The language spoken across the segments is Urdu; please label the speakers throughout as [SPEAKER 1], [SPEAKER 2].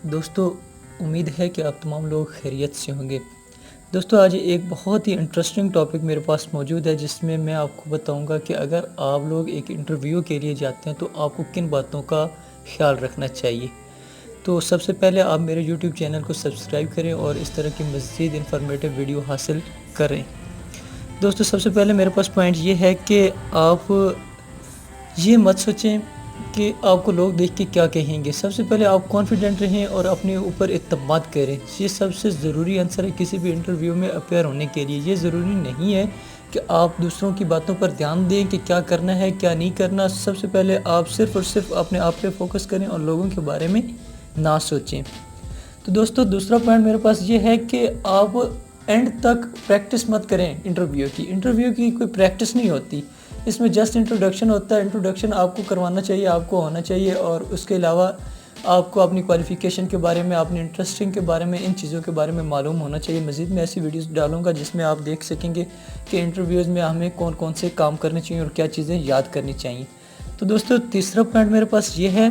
[SPEAKER 1] دوستو امید ہے کہ آپ تمام لوگ خیریت سے ہوں گے۔ دوستو آج ایک بہت ہی انٹرسٹنگ ٹاپک میرے پاس موجود ہے جس میں آپ کو بتاؤں گا کہ اگر آپ لوگ ایک انٹرویو کے لیے جاتے ہیں تو آپ کو کن باتوں کا خیال رکھنا چاہیے۔ تو سب سے پہلے آپ میرے یوٹیوب چینل کو سبسکرائب کریں اور اس طرح کی مزید انفارمیٹیو ویڈیو حاصل کریں۔ دوستو سب سے پہلے میرے پاس پوائنٹ یہ ہے کہ آپ یہ مت سوچیں کہ آپ کو لوگ دیکھ کے کیا کہیں گے۔ سب سے پہلے آپ کانفیڈنٹ رہیں اور اپنے اوپر اعتماد کریں۔ یہ سب سے ضروری عنصر ہے کسی بھی انٹرویو میں اپیئر ہونے کے لیے۔ یہ ضروری نہیں ہے کہ آپ دوسروں کی باتوں پر دھیان دیں کہ کیا کرنا ہے کیا نہیں کرنا۔ سب سے پہلے آپ صرف اور صرف اپنے آپ پہ فوکس کریں اور لوگوں کے بارے میں نہ سوچیں۔ تو دوستو دوسرا پوائنٹ میرے پاس یہ ہے کہ آپ اینڈ تک پریکٹس مت کریں انٹرویو کی کوئی پریکٹس نہیں ہوتی۔ اس میں جسٹ انٹروڈکشن ہوتا ہے۔ انٹروڈکشن آپ کو کروانا چاہیے، آپ کو ہونا چاہیے، اور اس کے علاوہ آپ کو اپنی کوالیفیکیشن کے بارے میں، اپنی انٹرسٹنگ کے بارے میں، ان چیزوں کے بارے میں معلوم ہونا چاہیے۔ مزید میں ایسی ویڈیوز ڈالوں گا جس میں آپ دیکھ سکیں گے کہ انٹرویوز میں ہمیں کون کون سے کام کرنے چاہیے اور کیا چیزیں یاد کرنی چاہیے۔ تو دوستو تیسرا پوائنٹ میرے پاس یہ ہے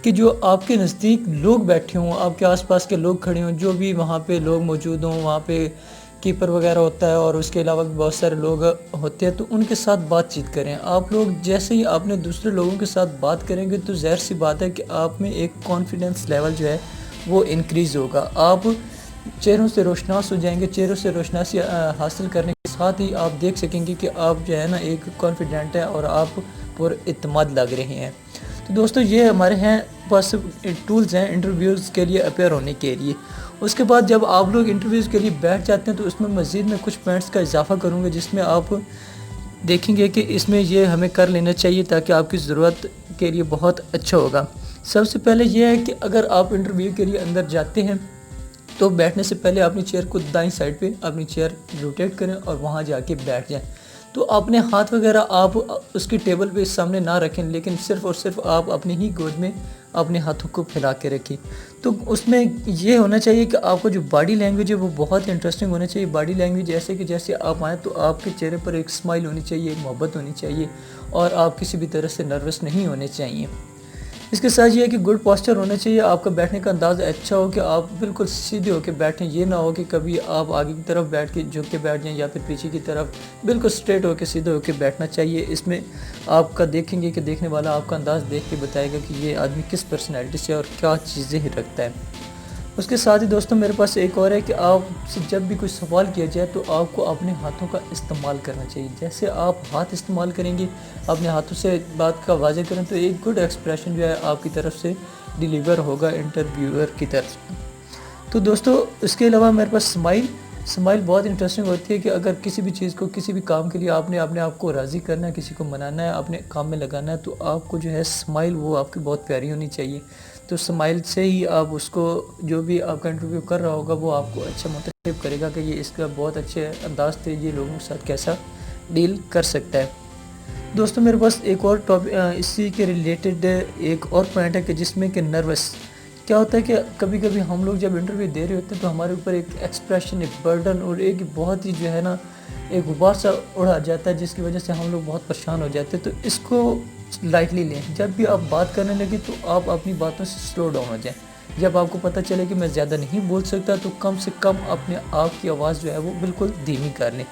[SPEAKER 1] کہ جو آپ کے نزدیک لوگ بیٹھے ہوں، آپ کے آس پاس کے لوگ کھڑے ہوں، جو بھی وہاں پہ لوگ موجود ہوں، وہاں پہ کیپر وغیرہ ہوتا ہے اور اس کے علاوہ بھی بہت سارے لوگ ہوتے ہیں، تو ان کے ساتھ بات چیت کریں۔ آپ لوگ جیسے ہی آپ نے دوسرے لوگوں کے ساتھ بات کریں گے تو ظاہر سی بات ہے کہ آپ میں ایک کانفیڈنس لیول جو ہے وہ انکریز ہوگا۔ آپ چہروں سے روشناس ہو جائیں گے۔ چہروں سے روشناسی حاصل کرنے کے ساتھ ہی آپ دیکھ سکیں گے کہ آپ جو ہے نا ایک کانفیڈنٹ ہے اور آپ پر اعتماد لگ رہے ہیں۔ تو دوستو یہ ہمارے پاس ٹولز ہیں انٹرویوز کے لیے اپیئر ہونے کے لیے۔ اس کے بعد جب آپ لوگ انٹرویوز کے لیے بیٹھ جاتے ہیں تو اس میں مزید میں کچھ پوائنٹس کا اضافہ کروں گا جس میں آپ دیکھیں گے کہ اس میں یہ ہمیں کر لینا چاہیے تاکہ آپ کی ضرورت کے لیے بہت اچھا ہوگا۔ سب سے پہلے یہ ہے کہ اگر آپ انٹرویو کے لیے اندر جاتے ہیں تو بیٹھنے سے پہلے اپنی چیئر کو دائیں سائڈ پہ اپنی چیئر روٹیٹ کریں اور وہاں جا کے بیٹھ جائیں۔ تو اپنے ہاتھ وغیرہ آپ اس کی ٹیبل پہ سامنے نہ رکھیں، لیکن صرف اور صرف آپ اپنے ہی گود میں اپنے ہاتھوں کو پھیلا کے رکھیں۔ تو اس میں یہ ہونا چاہیے کہ آپ کو جو باڈی لینگویج ہے وہ بہت انٹرسٹنگ ہونا چاہیے۔ باڈی لینگویج ایسے کہ جیسے آپ آئیں تو آپ کے چہرے پر ایک اسمائل ہونی چاہیے، ایک محبت ہونی چاہیے، اور آپ کسی بھی طرح سے نروس نہیں ہونے چاہیے۔ اس کے ساتھ یہ ہے کہ گڈ پوسچر ہونا چاہیے۔ آپ کا بیٹھنے کا انداز اچھا ہو کہ آپ بالکل سیدھے ہو کے بیٹھیں۔ یہ نہ ہو کہ کبھی آپ آگے کی طرف بیٹھ کے جھک کے بیٹھ جائیں یا پھر پیچھے کی طرف۔ بالکل اسٹریٹ ہو کے سیدھے ہو کے بیٹھنا چاہیے۔ اس میں آپ کا دیکھیں گے کہ دیکھنے والا آپ کا انداز دیکھ کے بتائے گا کہ یہ آدمی کس پرسنالٹی سے اور کیا چیزیں ہی رکھتا ہے۔ اس کے ساتھ ہی دوستوں میرے پاس ایک اور ہے کہ آپ سے جب بھی کوئی سوال کیا جائے تو آپ کو اپنے ہاتھوں کا استعمال کرنا چاہیے۔ جیسے آپ ہاتھ استعمال کریں گے، اپنے ہاتھوں سے بات کا واضح کریں تو ایک گڈ ایکسپریشن جو ہے آپ کی طرف سے ڈیلیور ہوگا انٹرویور کی طرف سے۔ تو دوستو اس کے علاوہ میرے پاس اسمائل بہت انٹرسٹنگ ہوتی ہے کہ اگر کسی بھی چیز کو، کسی بھی کام کے لیے آپ نے اپنے آپ کو راضی کرنا ہے، کسی کو منانا ہے، اپنے کام میں لگانا ہے، تو آپ کو جو ہے اسمائل وہ آپ کی بہت پیاری ہونی چاہیے۔ تو اسمائل سے ہی آپ اس کو، جو بھی آپ کا انٹرویو کر رہا ہوگا وہ آپ کو اچھا منتخب کرے گا کہ یہ اس کا بہت اچھے انداز سے یہ لوگوں کے ساتھ کیسا ڈیل کر سکتا ہے۔ دوستو میرے پاس ایک اور اسی کے ریلیٹڈ ایک اور پوائنٹ ہے کہ جس میں کہ نروس کیا ہوتا ہے کہ کبھی کبھی ہم لوگ جب انٹرویو دے رہے ہوتے ہیں تو ہمارے اوپر ایک ایکسپریشن، ایک برڈن اور ایک بہت ہی جو ہے نا ایک غبار سا اڑا جاتا ہے جس کی وجہ سے ہم لوگ بہت پریشان ہو جاتے ہیں۔ تو اس کو لائٹلی لیں۔ جب بھی آپ بات کرنے لگے تو آپ اپنی باتوں سے سلو ڈاؤن ہو جائیں۔ جب آپ کو پتہ چلے کہ میں زیادہ نہیں بول سکتا تو کم سے کم اپنے آپ کی آواز جو ہے وہ بالکل دھیمی کر لیں۔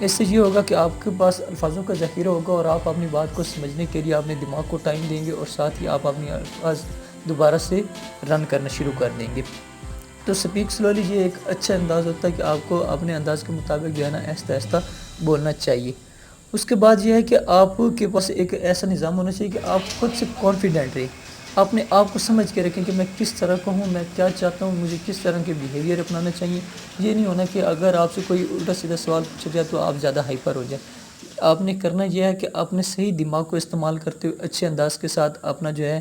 [SPEAKER 1] اس سے یہ ہوگا کہ آپ کے پاس الفاظوں کا ذخیرہ ہوگا اور آپ اپنی بات کو سمجھنے کے لیے اپنے دماغ کو ٹائم دیں گے، اور ساتھ ہی آپ اپنی الفاظ دوبارہ سے رن کرنا شروع کر دیں گے۔ تو سپیک سلولی یہ ایک اچھا انداز ہوتا ہے کہ آپ کو اپنے انداز کے مطابق جو ہے نا آہستہ آہستہ بولنا چاہیے۔ اس کے بعد یہ ہے کہ آپ کے پاس ایک ایسا نظام ہونا چاہیے کہ آپ خود سے کانفیڈنٹ رہیں۔ اپنے آپ کو سمجھ کے رکھیں کہ میں کس طرح کا ہوں، میں کیا چاہتا ہوں، مجھے کس طرح کے بیہیویئر اپنانا چاہیے۔ یہ نہیں ہونا کہ اگر آپ سے کوئی الٹا سیدھا سوال پوچھا جائے تو آپ زیادہ ہائپر ہو جائیں۔ آپ نے کرنا یہ ہے کہ اپنے صحیح دماغ کو استعمال کرتے ہوئے اچھے انداز کے ساتھ اپنا جو ہے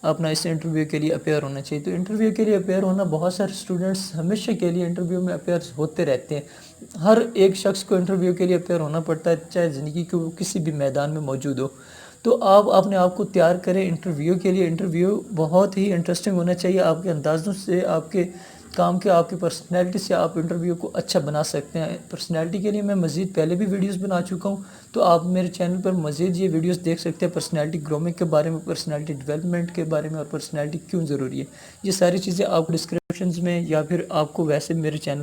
[SPEAKER 1] اس انٹرویو کے لیے اپیئر ہونا چاہیے۔ تو انٹرویو کے لیے اپیئر ہونا، بہت سارے اسٹوڈنٹس ہمیشہ کے لیے انٹرویو میں اپیئر ہوتے رہتے ہیں۔ ہر ایک شخص کو انٹرویو کے لیے اپیئر ہونا پڑتا ہے، چاہے زندگی کے وہ کسی بھی میدان میں موجود ہو۔ تو آپ اپنے آپ کو تیار کریں انٹرویو کے لیے۔ انٹرویو بہت ہی انٹرسٹنگ ہونا چاہیے۔ آپ کے اندازوں سے، آپ کے کام کے آپ کی پرسنالٹی سے آپ انٹرویو کو اچھا بنا سکتے ہیں۔ پرسنالٹی کے لیے میں مزید پہلے بھی ویڈیوز بنا چکا ہوں، تو آپ میرے چینل پر مزید یہ ویڈیوز دیکھ سکتے ہیں پرسنالٹی گرومنگ کے بارے میں، پرسنالٹی ڈیولپمنٹ کے بارے میں، اور پرسنالٹی کیوں ضروری ہے۔ یہ ساری چیزیں آپ کو ڈسکرپشنز میں یا پھر آپ کو ویسے میرے چینل